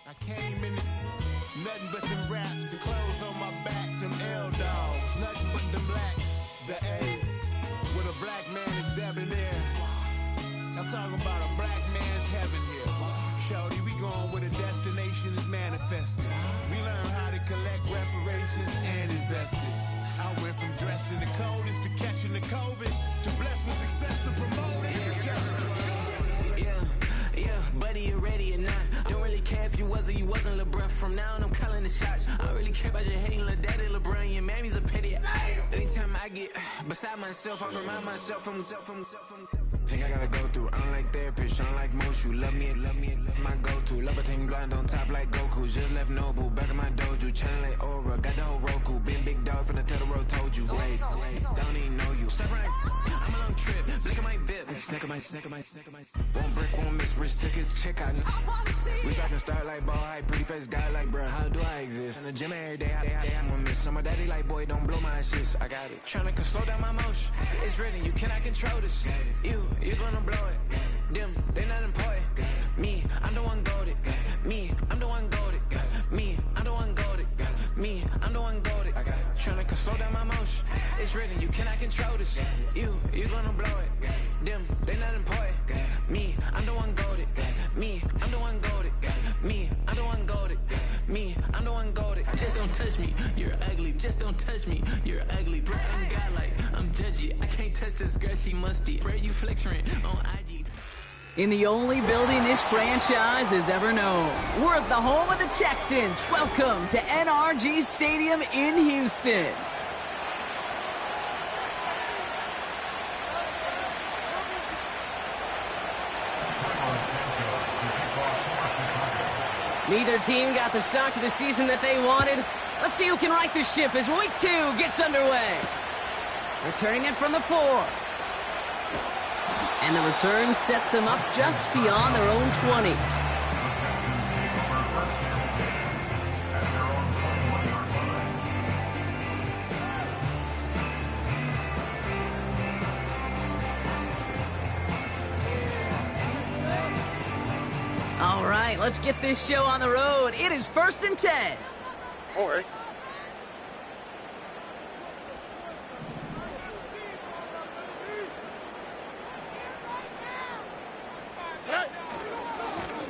I came in nothing but them raps, the clothes on my back, them L-dogs, nothing but them blacks, the A, with a black man is debonair. I'm talking about a black man's heaven here. Shorty, we going where the destination is manifested. We learn how to collect reparations and invest it. I went from dressing the coldest to catching the COVID, to blessed with success to promote it, to just do it. Yeah, buddy, you ready or not? Don't really care if you was or you wasn't LeBron. From now on, I'm calling the shots. I don't really care about your hating little daddy LeBron. Your mammy's a pity. Anytime I get beside myself, I remind myself from Think I gotta go through. I don't like therapist, I don't like most. You love me, my go-to. Love a thing blind on top like Goku. Just left Nobu, back in my dojo. Channel like Aura, got the whole Roku. Been big dog from the Tether Road, told you. Wait, don't even know you. Step right, I'm a long trip. Blick at my bib. Snack of my. Won't break, won't miss. Rich took his chick, I know. We talking start like ball hype. Pretty face guy like, bruh, how do I exist? In the gym every day, I'm gonna miss. So my daddy like, boy, don't blow my shit. I got it. Tryna slow down my motion. It's written, you cannot control this. You gonna blow it. Them, they not important. Me, I'm the one goated. Me, I'm the one goated. Me, I'm the one goated. Me, I'm the one goated. I got it. Tryna slow down my motion. It's written, you cannot control this. You gonna blow it. Them, they not important. Me, I'm the one goated. Me, I'm the one goated. Me, I'm the one goated. Me, I'm the one goated. Just don't touch me, you're ugly. Just don't touch me, you're ugly. Bro, I'm godlike, I'm judgy. I can't touch this girl, she musty. Bro, you flexing on IG. In the only building this franchise has ever known, we're at the home of the Texans. Welcome to NRG Stadium in Houston. Neither team got the start to the season that they wanted. Let's see who can right the ship as week 2 gets underway. Returning it from the 4. And the return sets them up just beyond their own 20. All right, let's get this show on the road. It is 1st and 10. All right.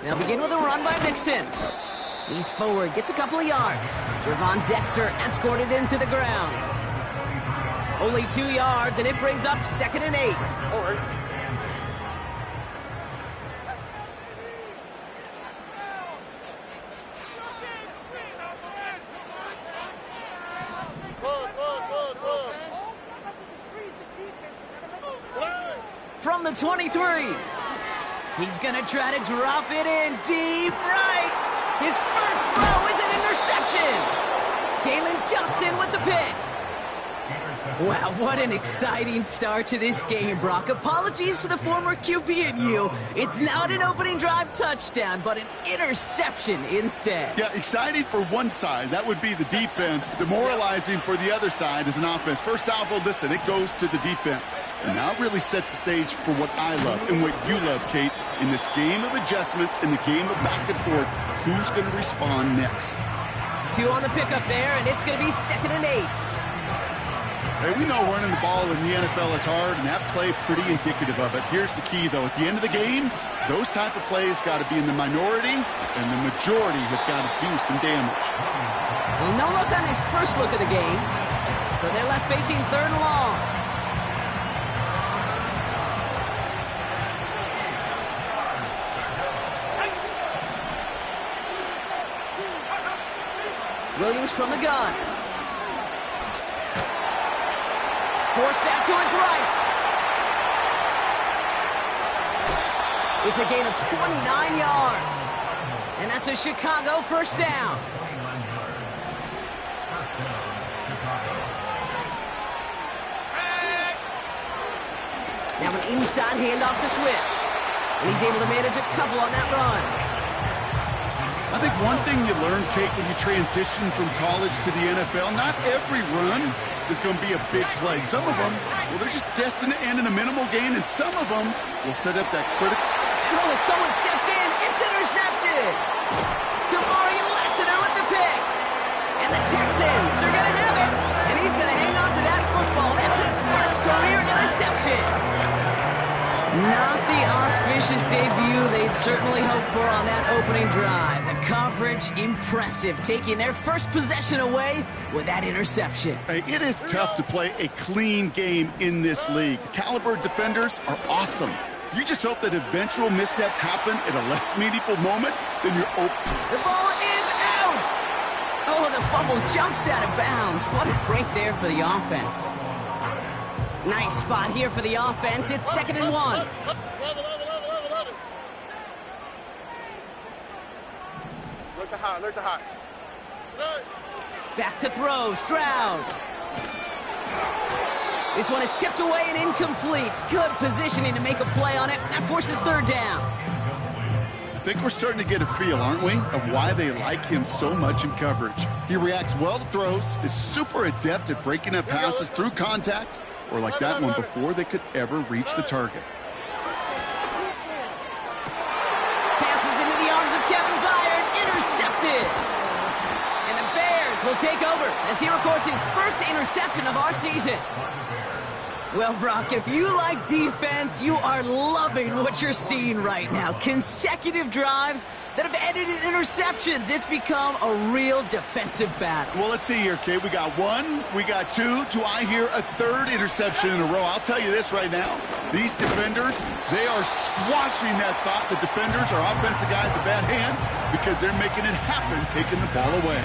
They'll begin with a run by Mixon. He's forward, gets a couple of yards. Gervon Dexter escorted into the ground. Only 2 yards, and it brings up 2nd and 8. All right. From the 23. He's going to try to drop it in deep right. His first throw is an interception. Jalen Johnson with the pick. Wow, what an exciting start to this game, Brock. Apologies to the former QB and you. It's not an opening drive touchdown, but an interception instead. Yeah, exciting for one side. That would be the defense. Demoralizing for the other side as an offense. First salvo, listen, it goes to the defense. And now it really sets the stage for what I love and what you love, Kate, in this game of adjustments, in the game of back and forth. Who's going to respond next? 2 on the pickup there, and it's going to be 2nd and 8. Hey, we know running the ball in the NFL is hard, and that play pretty indicative of it. Here's the key, though. At the end of the game, those type of plays got to be in the minority, and the majority have got to do some damage. Well, no look on his first look of the game, so they're left facing 3rd and long. Williams from the gun. Forced out to his right. It's a gain of 29 yards. And that's a Chicago first down. Now an inside handoff to Swift. And he's able to manage a couple on that run. I think one thing you learn, Kate, when you transition from college to the NFL, not every run is going to be a big play. Some of them, well, they're just destined to end in a minimal gain, and some of them will set up that critical Oh, someone stepped in. It's intercepted. Kamari Lassiter with the pick. And the Texans are going to have it. And he's going to hang on to that football. That's his first career interception. Not the auspicious debut they'd certainly hoped for on that opening drive. The coverage, impressive, taking their first possession away with that interception. Hey, it is tough to play a clean game in this league. The caliber defenders are awesome. You just hope that eventual missteps happen at a less meaningful moment than your open. The ball is out! Oh, the fumble jumps out of bounds. What a break there for the offense. Nice spot here for the offense. It's 2nd and 1. Look the hot, look the hot. Back to throw, Stroud. This one is tipped away and incomplete. Good positioning to make a play on it. That forces 3rd down. I think we're starting to get a feel, aren't we, of why they like him so much in coverage. He reacts well to throws, is super adept at breaking up passes through contact, or like that one before they could ever reach the target. Passes into the arms of Kevin Byard, intercepted. And the Bears will take over as he records his first interception of our season. Well, Brock, if you like defense, you are loving what you're seeing right now. Consecutive drives that have ended in interceptions. It's become a real defensive battle. Well, let's see here, Kate. We got 1, we got 2. Do I hear a 3rd interception in a row? I'll tell you this right now. These defenders, they are squashing that thought that defenders are offensive guys in bad hands because they're making it happen, taking the ball away.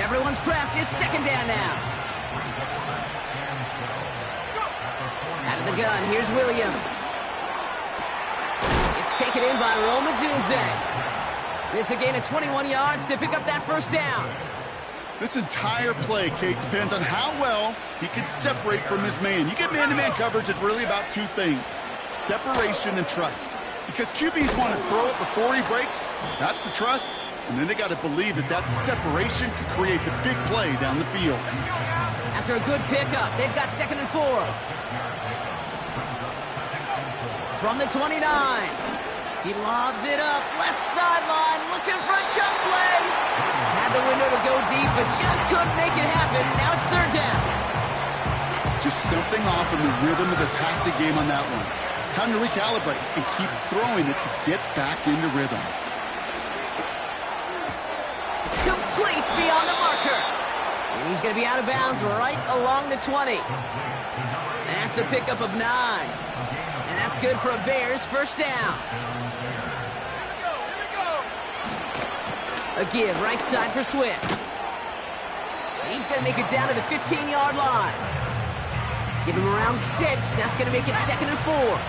Everyone's prepped. It's 2nd down now. Out of the gun, here's Williams. It's taken in by Rome Odunze. It's a gain of 21 yards to pick up that 1st down. This entire play, Kate, depends on how well he can separate from his man. You get man-to-man coverage, it's really about 2 things: separation and trust. Because QBs want to throw it before he breaks, that's the trust, and then they got to believe that that separation could create the big play down the field. After a good pickup, they've got 2nd and 4. From the 29, he lobs it up, left sideline, looking for a jump play. Had the window to go deep, but just couldn't make it happen. Now it's 3rd down. Just something off in the rhythm of the passing game on that one. Time to recalibrate and keep throwing it to get back into rhythm. Complete beyond the marker. And he's going to be out of bounds right along the 20. That's a pickup of 9. And that's good for a Bears 1st down. A give right side for Swift. And he's going to make it down to the 15-yard line. Give him around 6. That's going to make it 2nd and 4.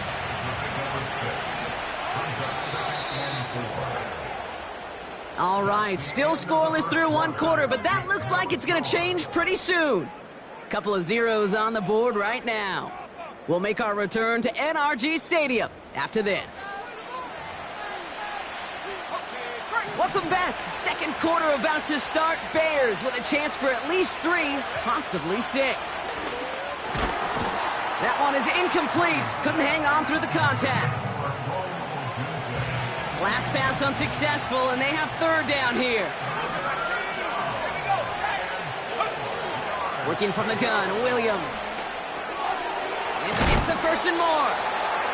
All right, still scoreless through 1 quarter, but that looks like it's going to change pretty soon. Couple of zeros on the board right now. We'll make our return to NRG Stadium after this. Welcome back. 2nd quarter about to start. Bears with a chance for at least 3, possibly 6. That one is incomplete. Couldn't hang on through the contact. Last pass unsuccessful, and they have 3rd down here. Working from the gun, Williams. It's the 1st and more.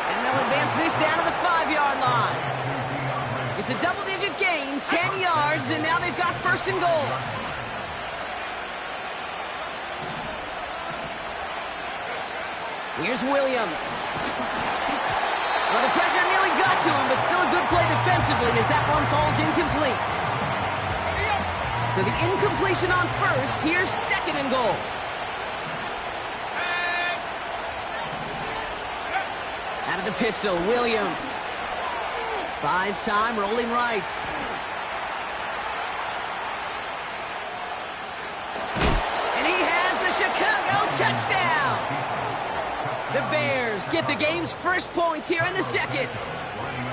And they'll advance this down to the 5-yard line. It's a double-digit gain, 10 yards, and now they've got 1st and goal. Here's Williams. Well, the pressure nearly got to him, but still a good play defensively as that one falls incomplete. So the incompletion on 1st, here's 2nd and goal. Out of the pistol, Williams. Buys time, rolling right. And he has the Chicago touchdown. The Bears get the game's first points here in the 2nd.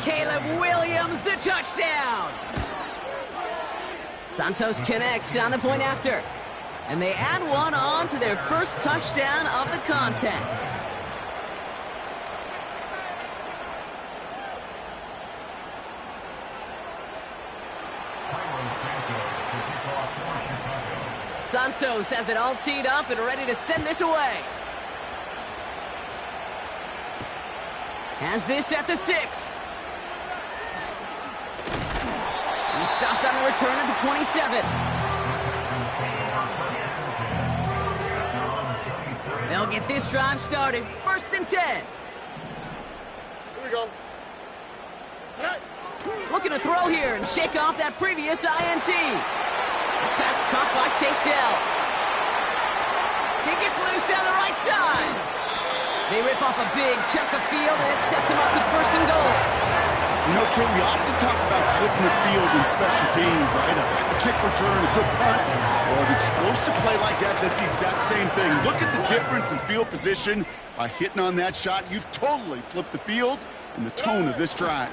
Caleb Williams, the touchdown. Santos connects on the point after. And they add one on to their first touchdown of the contest. Santos has it all teed up and ready to send this away. Has this at the 6. He's stopped on the return at the 27. They'll get this drive started. 1st and 10. Here we go. Hey. Looking to throw here and shake off that previous INT. Pass caught by Tate Dell. He gets loose down the right side. They rip off a big chunk of field, and it sets him up with 1st and goal. You know, Kate, we often talk about flipping the field in special teams, right? A kick return, a good punt. Well, an explosive play like that does the exact same thing. Look at the difference in field position. By hitting on that shot, you've totally flipped the field and the tone of this drive.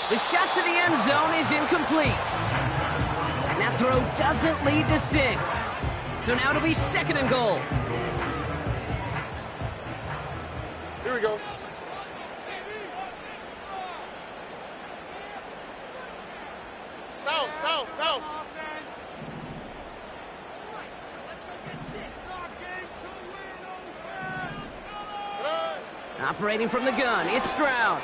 The shot to the end zone is incomplete. And that throw doesn't lead to 6. So now it'll be 2nd and goal. Here we go. Down. Operating from the gun, it's Stroud.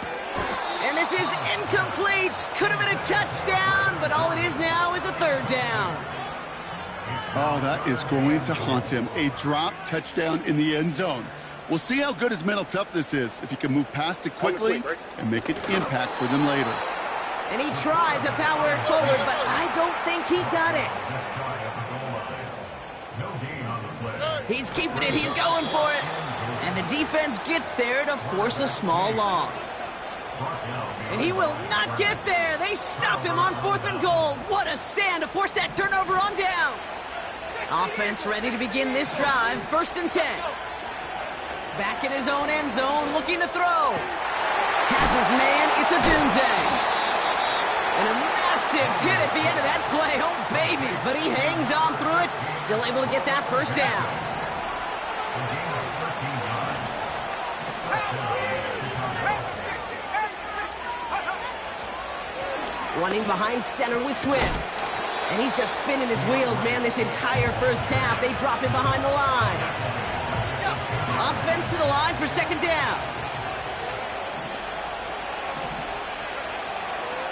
And this is incomplete. Could have been a touchdown, but all it is now is a 3rd down. Oh, that is going to haunt him. A drop touchdown in the end zone. We'll see how good his mental toughness is, if he can move past it quickly and make an impact for them later. And he tried to power it forward, but I don't think he got it. He's keeping it. He's going for it. And the defense gets there to force a small loss. And he will not get there. They stop him on 4th and goal. What a stand to force that turnover on downs. Offense ready to begin this drive. 1st and 10. Back in his own end zone, looking to throw. Has his man. It's Odunze. And a massive hit at the end of that play. Oh, baby. But he hangs on through it. Still able to get that 1st down. Running behind center with Swift. And he's just spinning his wheels, man, this entire 1st half. They drop him behind the line. Offense to the line for 2nd down.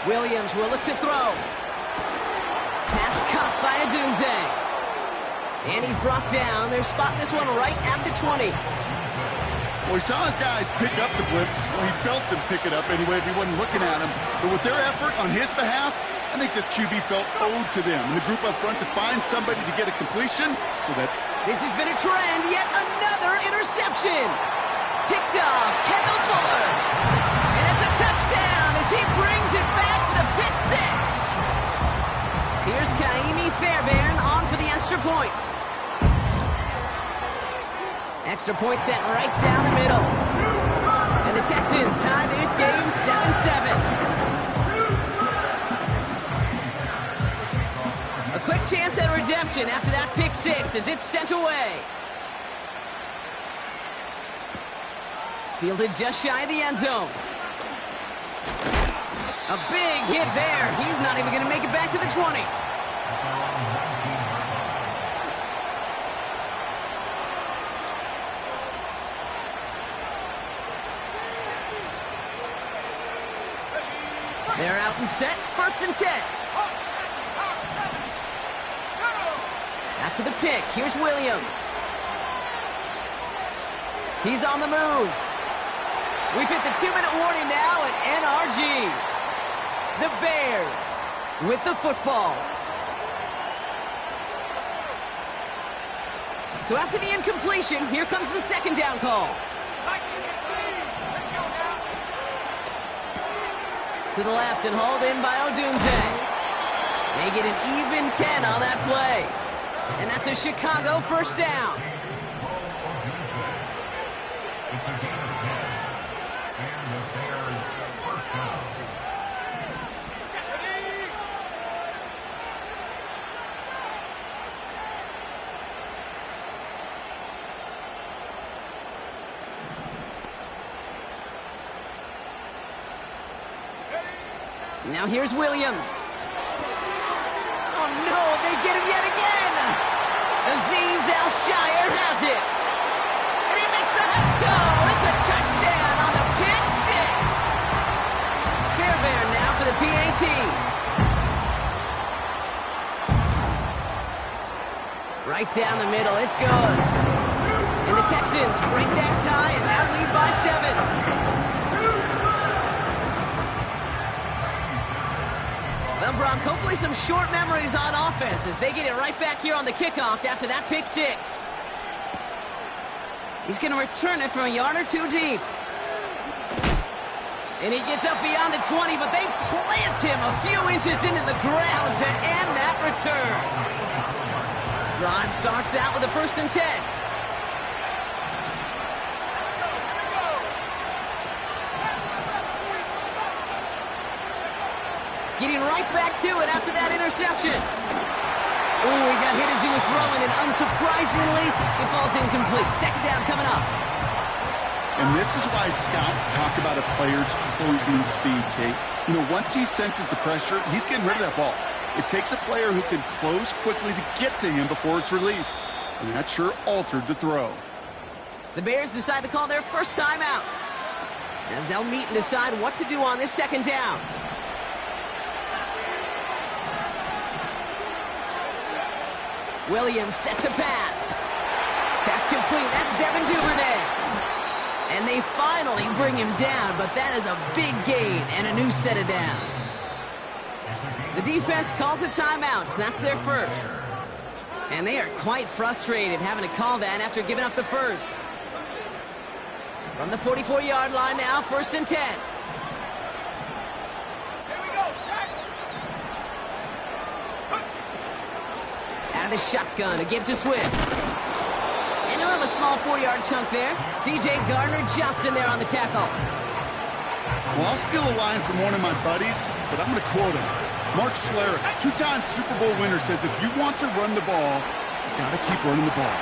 Williams will look to throw. Pass caught by Odunze. And he's brought down. They're spotting this one right at the 20. Well, he saw his guys pick up the blitz. Well, he felt them pick it up anyway if he wasn't looking at him. But with their effort on his behalf, I think this QB felt owed to them. And the group up front to find somebody to get a completion so that... This has been a trend. Yet another interception. Picked off Kendall Fuller. And it's a touchdown as he brings it back for the pick 6. Here's Kaimi Fairbairn on for the extra point. Extra point set right down the middle. And the Texans tie this game 7-7. A quick chance at redemption after that pick 6 as it's sent away. Fielded just shy of the end zone. A big hit there. He's not even going to make it back to the 20. They're out and set. 1st and 10. After the pick, here's Williams. He's on the move. We've hit the 2-minute warning now at NRG. The Bears with the football. So after the incompletion, here comes the 2nd down call. To the left and hauled in by Odunze. They get an even 10 on that play. And that's a Chicago 1st down. Now here's Williams. No, they get him yet again. Azeez Al-Shaair has it. And he makes the Hets go. It's a touchdown on the pick six. Fairbairn now for the PAT. Right down the middle, it's good. And the Texans break that tie and now lead by 7. Well, Brock, hopefully some short memories on offense as they get it right back here on the kickoff after that pick six. He's going to return it from a yard or two deep. And he gets up beyond the 20, but they plant him a few inches into the ground to end that return. Drive starts out with a 1st and 10. Getting right back to it after that interception. Ooh, he got hit as he was throwing, and unsurprisingly, it falls incomplete. 2nd down coming up. And this is why scouts talk about a player's closing speed, Kate. You know, once he senses the pressure, he's getting rid of that ball. It takes a player who can close quickly to get to him before it's released. And that sure altered the throw. The Bears decide to call their first timeout, as they'll meet and decide what to do on this 2nd down. Williams set to pass. Pass complete. That's Devin Duvernay. And they finally bring him down, but that is a big gain and a new set of downs. The defense calls a timeout, so that's their first. And they are quite frustrated having to call that after giving up the first. From the 44-yard line now, 1st and 10. Out of the shotgun to give to Swift. And he'll have a small 4-yard chunk there. C.J. Gardner-Johnson there on the tackle. Well, I'll steal a line from one of my buddies, but I'm going to quote him. Mark Schlereth, 2-time Super Bowl winner, says if you want to run the ball, you got to keep running the ball.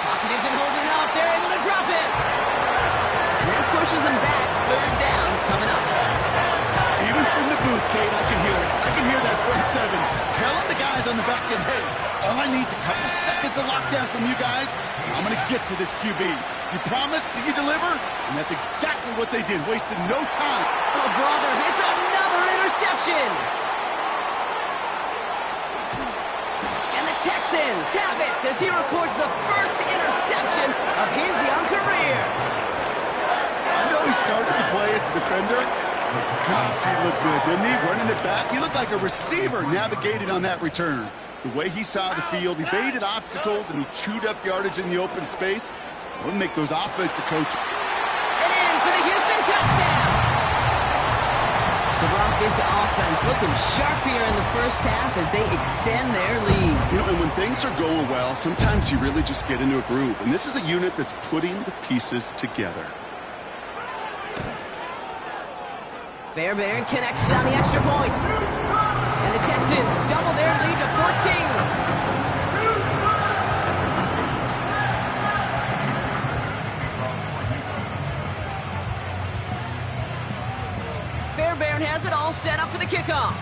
Pocket isn't holding up. They're able to drop it. And that pushes them back. 3rd down coming up. Even from the booth, Kate, I can hear it. I can hear that front 7 telling the guys on the back end, hey, all I need is a couple seconds of lockdown from you guys. I'm going to get to this QB. You promise that you deliver? And that's exactly what they did. Wasted no time. Oh, brother, it's another interception. And the Texans have it as he records the first interception of his young career. I know he started to play as a defender. But gosh, he looked good, didn't he? Running it back. He looked like a receiver navigated on that return. The way he saw the field, he baited obstacles, and he chewed up yardage in the open space. We'll make those offensive coaches. And in for the Houston touchdown. So, Brock, this offense looking sharp here in the first half as they extend their lead. You know, and when things are going well, sometimes you really just get into a groove. And this is a unit that's putting the pieces together. Fairbairn connects on the extra point. And the Texans double their lead to 14. Fairbairn has it all set up for the kickoff.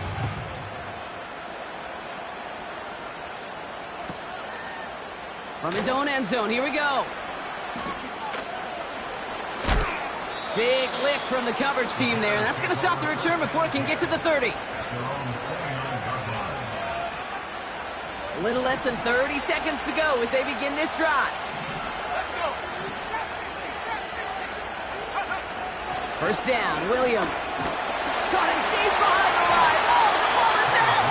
From his own end zone, here we go. Big lick from the coverage team there. That's going to stop the return before it can get to the 30. A little less than 30 seconds to go as they begin this drive. First down, Williams. Caught him deep behind the line. Oh, the ball is out!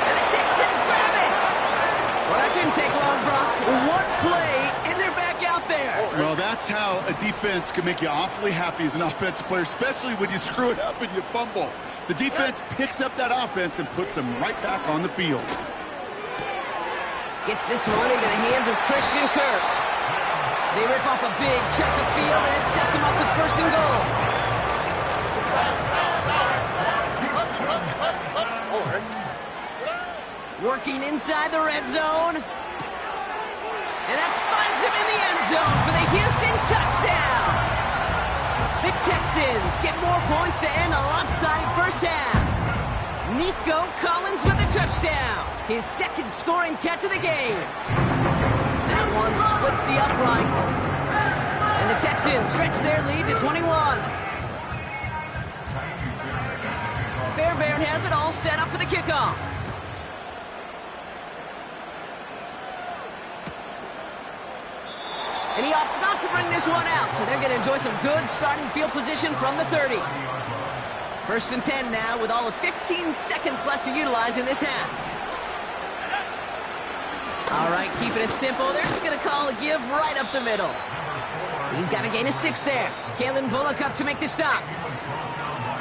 And the Texans grab it! Well, that didn't take long, Brock. One play, and they're back out there. Well, that's how a defense can make you awfully happy as an offensive player, especially when you screw it up and you fumble. The defense picks up that offense and puts them right back on the field. Gets this one into the hands of Christian Kirk. They rip off a big chunk of field, and it sets them up with 1st and goal. Working inside the red zone. And that finds him in the end zone for the Houston touchdown. The Texans get more points to end a lopsided first half. Nico Collins with the touchdown. His second scoring catch of the game. That one splits the uprights. And the Texans stretch their lead to 21. Fairbairn has it all set up for the kickoff. And he opts not to bring this one out, so they're going to enjoy some good starting field position from the 30. First and 10 now with all of 15 seconds left to utilize in this half. All right, keeping it simple. They're just going to call a give right up the middle. He's got a gain of 6 there. Kalen Bullock up to make the stop.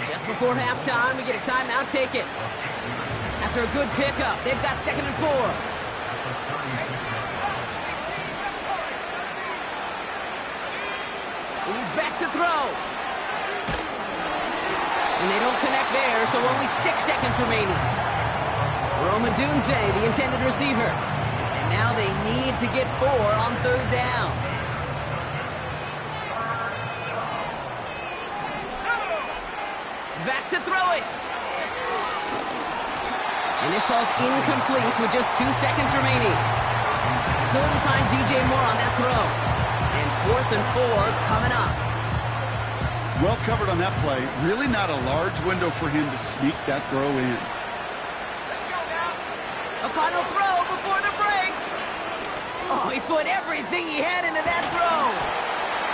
Just before halftime, we get a timeout taken. After a good pickup, they've got 2nd and 4. He's back to throw. And they don't connect there, so only 6 seconds remaining. Rome Odunze, the intended receiver. And now they need to get 4 on 3rd down. Back to throw it. And this falls incomplete with just 2 seconds remaining. Couldn't find DJ Moore on that throw. And 4th and 4 coming up. Well covered on that play. Really not a large window for him to sneak that throw in. A final throw before the break. Oh, he put everything he had into that throw.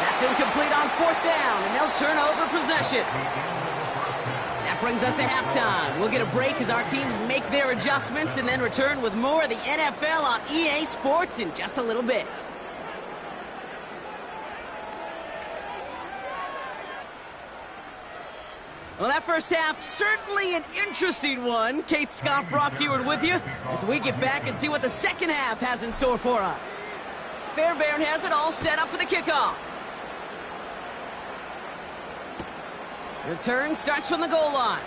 That's incomplete on 4th down, and they'll turn over possession. That brings us to halftime. We'll get a break as our teams make their adjustments and then return with more of the NFL on EA Sports in just a little bit. Well, that first half, certainly an interesting one. Kate Scott, Brock Ewart with you as we get back and see what the second half has in store for us. Fairbairn has it all set up for the kickoff. Return starts from the goal line.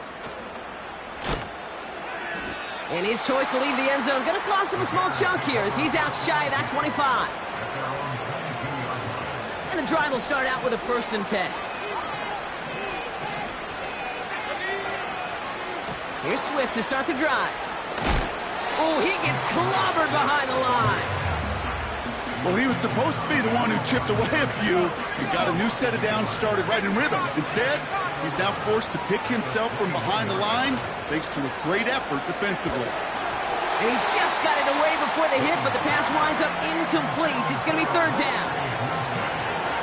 And his choice to leave the end zone going to cost him a small chunk here as he's out shy of that 25. And the drive will start out with a 1st and 10. Here's Swift to start the drive. Oh, he gets clobbered behind the line. Well, he was supposed to be the one who chipped away a few and got a new set of downs started right in rhythm. Instead, he's now forced to pick himself from behind the line thanks to a great effort defensively. And he just got it away before the hit, but the pass winds up incomplete. It's going to be 3rd down.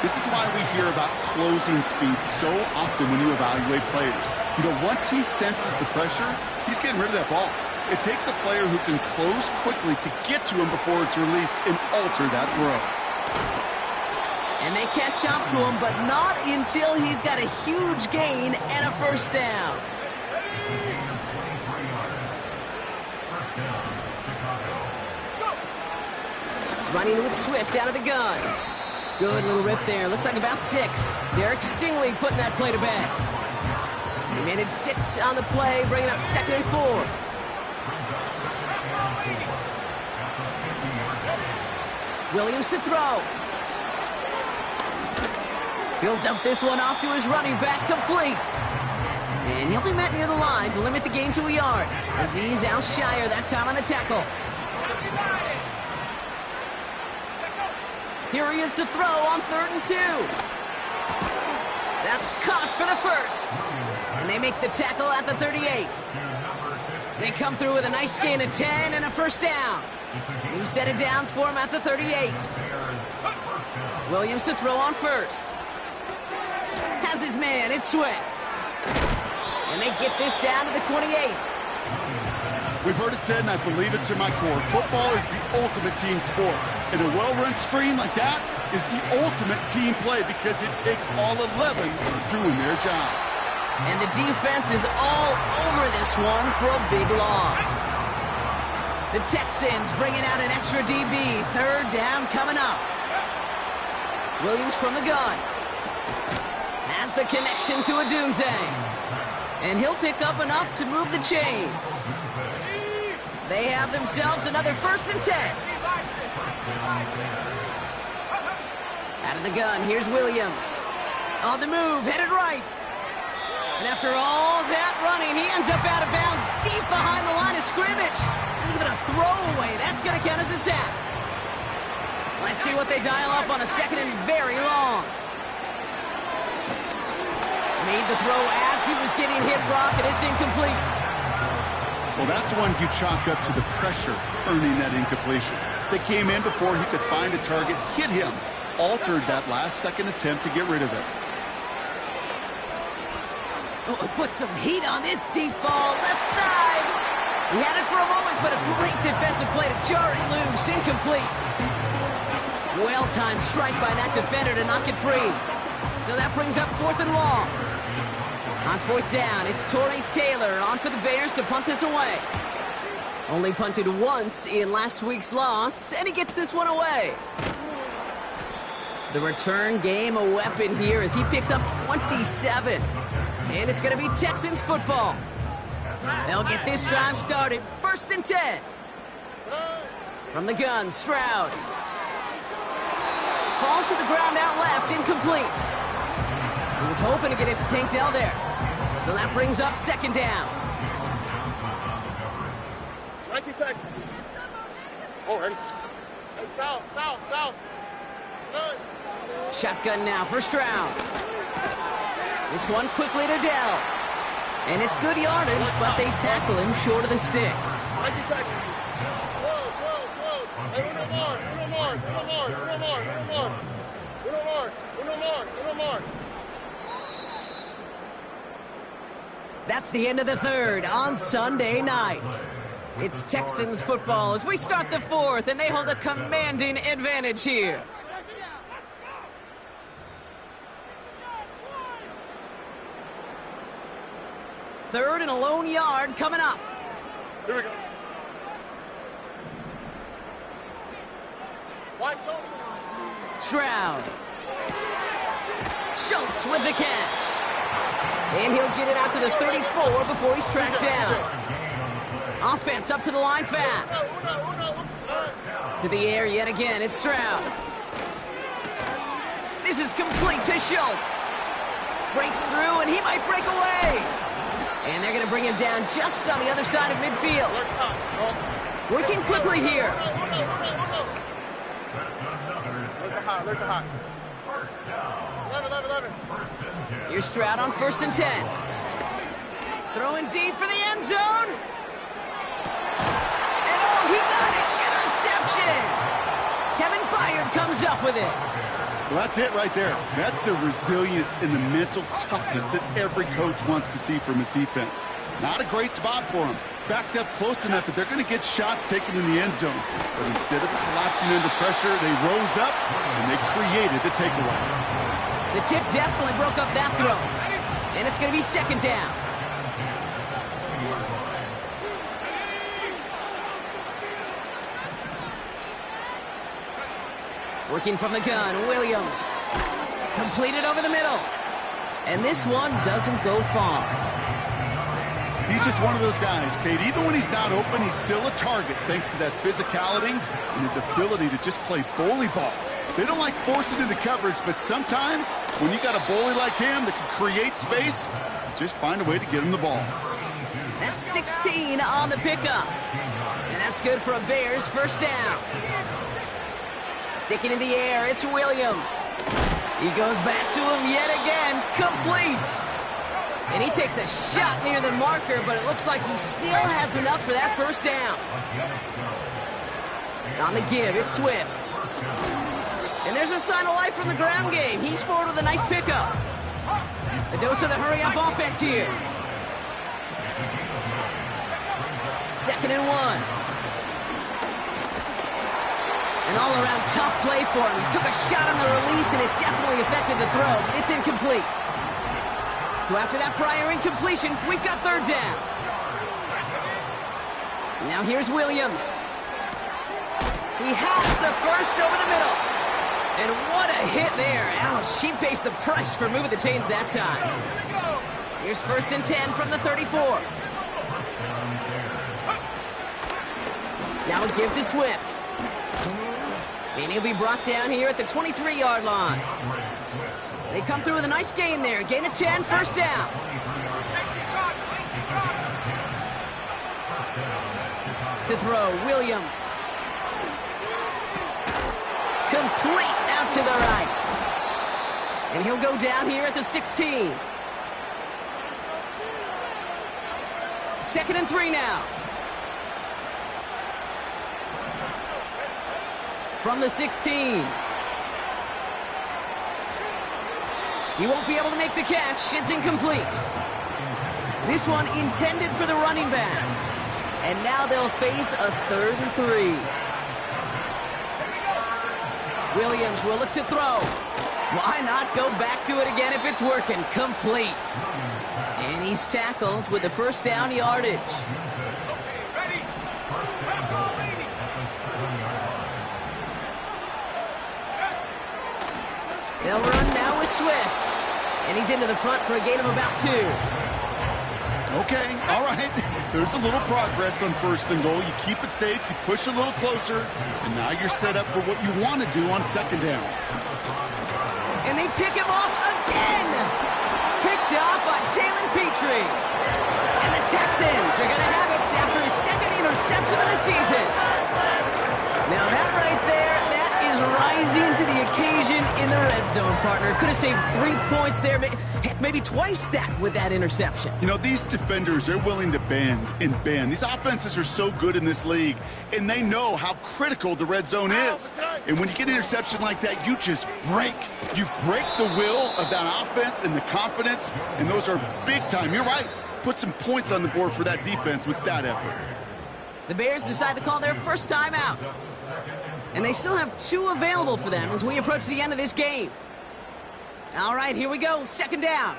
This is why we hear about closing speed so often when you evaluate players. You know, once he senses the pressure, he's getting rid of that ball. It takes a player who can close quickly to get to him before it's released and alter that throw. And they catch up to him, but not until he's got a huge gain and a 1st down. Running with Swift out of the gun. Good little rip there. Looks like about 6. Derek Stingley putting that play to bed. He managed 6 on the play, bringing up 2nd and 4. Williams to throw. He'll dump this one off to his running back, complete. And he'll be met near the line to limit the gain to a yard as he's out shyer that time on the tackle. Here he is to throw on 3rd and 2. That's caught for the 1st. And they make the tackle at the 38. They come through with a nice gain of 10 and a 1st down. New set of downs for him at the 38. Williams to throw on 1st. Has his man, it's Swift. And they get this down to the 28. We've heard it said, and I believe it to my core, football is the ultimate team sport. And a well-run screen like that is the ultimate team play because it takes all 11 doing their job. And the defense is all over this one for a big loss. The Texans bringing out an extra DB. 3rd down coming up. Williams from the gun. Has the connection to Odunze. And he'll pick up enough to move the chains. They have themselves another 1st and 10. Out of the gun, here's Williams. On the move, headed right. And after all that running, he ends up out of bounds deep behind the line of scrimmage. Not even a throwaway. That's going to count as a sack. Let's see what they dial up on a second and very long. Made the throw as he was getting hit, Brock, and it's incomplete. Well, that's one you chalk up to the pressure earning that incompletion. They came in before he could find a target, hit him, altered that last-second attempt to get rid of it. Oh, put some heat on this deep ball, left side. He had it for a moment, but a great defensive play to jar it loose, incomplete. Well-timed strike by that defender to knock it free. So that brings up 4th and long. On 4th down, it's Torrey Taylor on for the Bears to punt this away. Only punted once in last week's loss, and he gets this one away. The return game a weapon here as he picks up 27. And it's going to be Texans football. They'll get this drive started. 1st and 10. From the gun, Stroud. Falls to the ground out left, incomplete. He was hoping to get it to Tank Dell there. So that brings up 2nd down. Nike Texas. Oh, ready. Hey, south. Good. Shotgun now for Stroud. This one quickly to Dell. And it's good yardage, but they tackle him short of the sticks. Nike Texas. Whoa. Hey, Uno Mars. That's the end of the 3rd on Sunday night. It's Texans football as we start the 4th, and they hold a commanding advantage here. Third and a lone yard coming up. Here we go. Wide zone. Stroud. Schultz with the catch. And he'll get it out to the 34 before he's tracked down. Offense up to the line fast. To the air yet again, it's Stroud. This is complete to Schultz. Breaks through, and he might break away. And they're going to bring him down just on the other side of midfield. Working quickly here. Look the hot. 11. Here's Stroud on 1st and 10. Throwing deep for the end zone. And oh, he got it! Interception! Kevin Byard comes up with it. Well, that's it right there. That's the resilience and the mental toughness that every coach wants to see from his defense. Not a great spot for him. Backed up close enough that they're going to get shots taken in the end zone. But instead of collapsing under pressure, they rose up and they created the takeaway. The tip definitely broke up that throw. And it's going to be 2nd down. Working from the gun, Williams. Completed over the middle. And this one doesn't go far. He's just one of those guys, Kate. Even when he's not open, he's still a target thanks to that physicality and his ability to just play bully ball. They don't like forcing into coverage, but sometimes when you got a bully like him that can create space, just find a way to get him the ball. That's 16 on the pickup. And that's good for a Bears 1st down. Sticking in the air, it's Williams. He goes back to him yet again, complete. And he takes a shot near the marker, but it looks like he still has enough for that 1st down. On the give, it's Swift. And there's a sign of life from the ground game. He's forward with a nice pickup. A dose of the hurry-up offense here. 2nd and 1. An all-around tough play for him. He took a shot on the release, and it definitely affected the throw. It's incomplete. So after that prior incompletion, we've got 3rd down. Now here's Williams. He has the first over the middle. And what a hit there. Ouch, he pays the price for moving the chains that time. Here's 1st and 10 from the 34. Now a give to Swift. And he'll be brought down here at the 23-yard line. They come through with a nice gain there. Gain of 10, 1st down. To throw, Williams. Complete out to the right. And he'll go down here at the 16. 2nd and 3 now. From the 16. He won't be able to make the catch. It's incomplete. This one intended for the running back. And now they'll face a 3rd and 3. Williams will look to throw. Why not go back to it again if it's working? Complete. And he's tackled with the first down yardage. They'll run now with Swift. And he's into the front for a gain of about 2. Okay, all right. There's a little progress on 1st and goal. You keep it safe, you push a little closer, and now you're set up for what you want to do on 2nd down. And they pick him off again. Picked off by Jalen Petrie. And the Texans are going to have it after his 2nd interception of the season. Now that right there, that is rising to the occasion in the red zone, partner. Could have saved 3 points there, heck, maybe twice that with that interception. You know, these defenders, they're willing to bend and bend. These offenses are so good in this league, and they know how critical the red zone is. And when you get an interception like that, you just break. You break the will of that offense and the confidence, and those are big time. You're right. Put some points on the board for that defense with that effort. The Bears decide to call their first timeout. And they still have 2 available for them as we approach the end of this game. All right, here we go. 2nd down.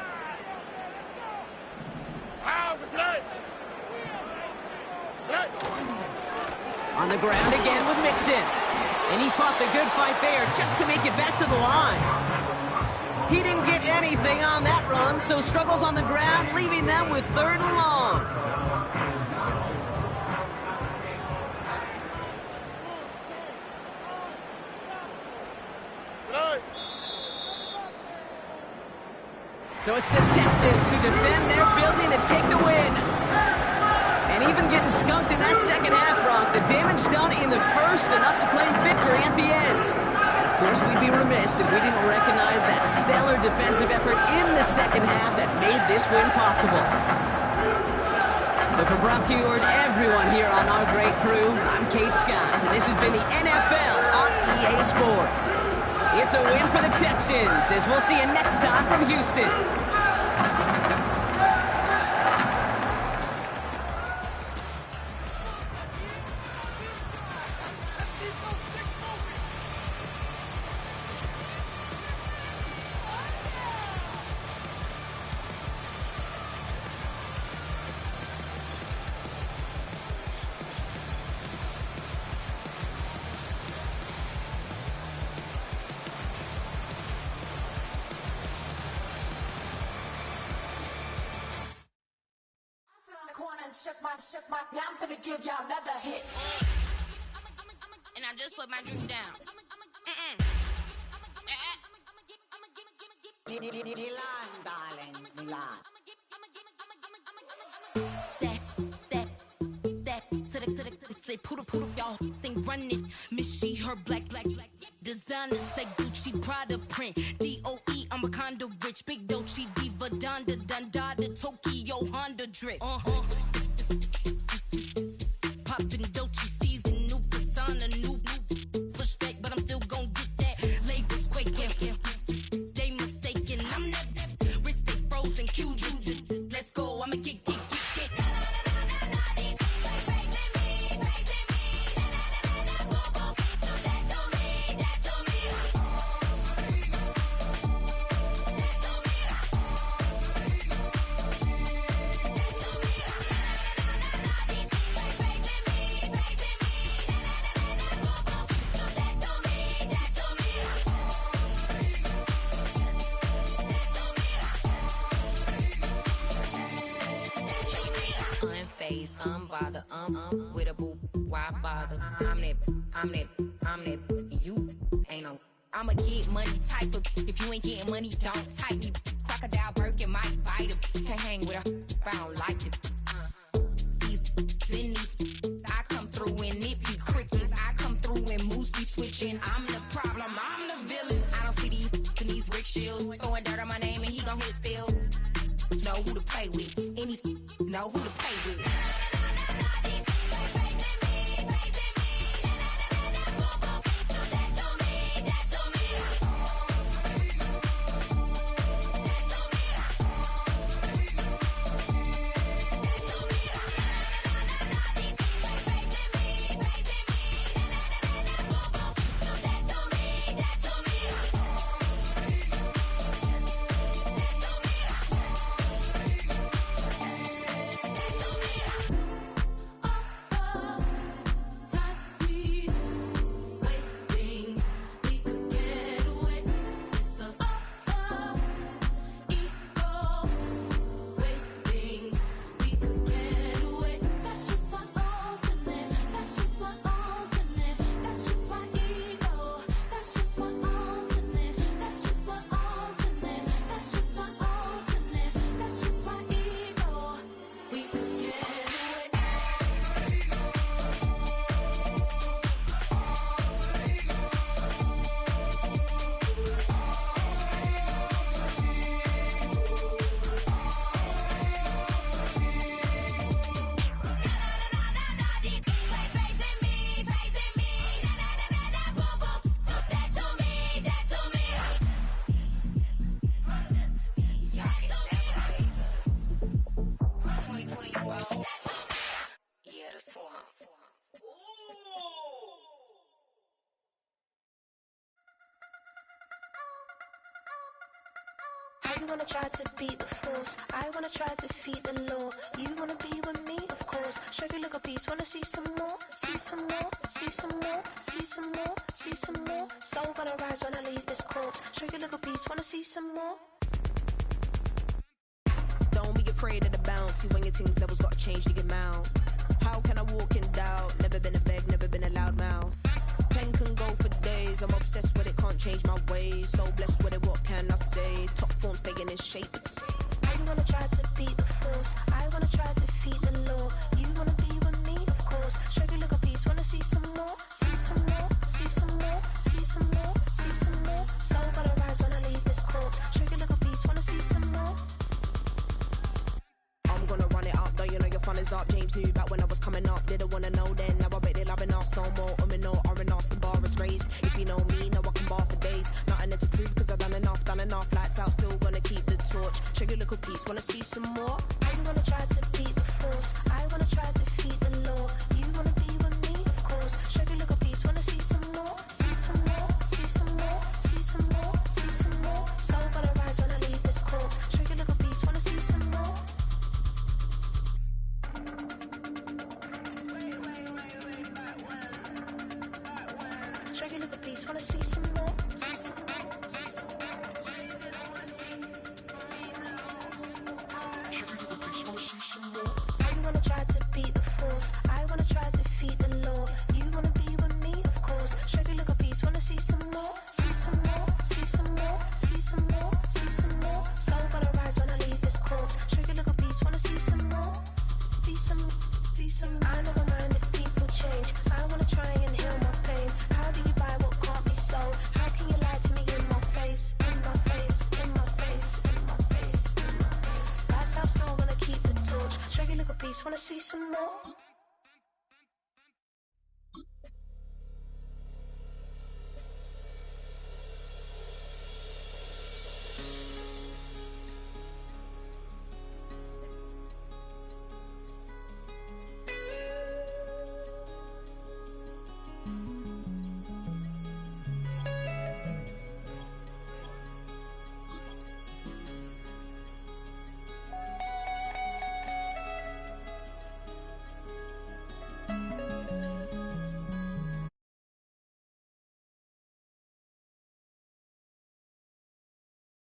On the ground again with Mixon. And he fought the good fight there just to make it back to the line. He didn't get anything on that run, so struggles on the ground, leaving them with 3rd and long. So it's the Texans who defend their building to take the win. And even getting skunked in that 2nd half, Ron, the damage done in the 1st, enough to claim victory at the end. And of course, we'd be remiss if we didn't recognize that stellar defensive effort in the 2nd half that made this win possible. So for Brock Huard, everyone here on our great crew, I'm Kate Scott, and this has been the NFL on EA Sports. It's a win for the Texans, as we'll see you next time from Houston. Now I'm gonna give y'all another hit. And I just put my drink down. Milan, darling, Milan. Say poodle, y'all think run this. Miss she, her black. Designer say Gucci, Prada print. DOE, I'm a condo rich. Big Dolce, Diva, Donda, the Tokyo, Honda drip. Poppin' Dolce season, new persona, new pushback, but I'm still gon' get that. Labels quaking, they mistaken. I'm that wrist stay frozen, QU. Let's go, I'ma get. Unbothered, with a boo, why bother? I'm that, you ain't no. I'm a get money type of, if you ain't getting money, don't type me. Crocodile Birkin might bite him. Can't hang with her if I don't like it. sit still. Know who to play with. Any know who to play with. You wanna try to beat the force, I wanna try to defeat the law. You wanna be with me, of course. Show you look a piece, wanna see some more, see some more, see some more, see some more, see some more. Soul gonna rise when I leave this corpse. Show you look a piece, wanna see some more. Don't be afraid of the bounce. See when your things levels gotta change to get mouth. How can I walk in doubt? Never been a beg, never been a loud mouth. Pen can go for days. I'm obsessed with it, can't change my ways. So blessed with it, what can I say? Top form staying in shape. I wanna try to beat the force, I wanna try to defeat the law. You wanna be with me, of course. Show you look a piece, wanna see some more, see some more, see some more, see some more, see some more. Soul gonna rise when I leave this corpse. Show you look a piece, wanna see some more. I'm gonna run it up, though you know your fun is up. James knew back when I was coming up, didn't wanna know then. Now I bet they loving us no more. No R&R's, the bar is raised. If you know me, know I can bar for days. Nothing there to prove, cause I've done enough. Lights out, still gonna keep the torch. Show you little piece, wanna see some more? I wanna try to beat the force, I wanna try to defeat the law. You wanna be with me, of course. Show you little piece, wanna see some more, see some more, see some more, see some more, see some more. Soul gonna rise when I leave this corpse. Show you little piece, wanna see some more. Show you look a piece, wanna see some more. I wanna try to beat the force, I wanna try to defeat the law. You wanna be with me, of course. Show you look a piece, wanna see some more, see some more, see some more, see some more, see some more. Soul gonna rise when I leave this corpse. Show you look a piece, wanna see some more, see some, see some. I never mind if people change. I wanna try and heal my pain. How do you buy what can't be sold? How can you lie to me in my face, in my face, in my face, in my face, in my face? That's how still gonna keep the torch. Show you look a piece, wanna see some more.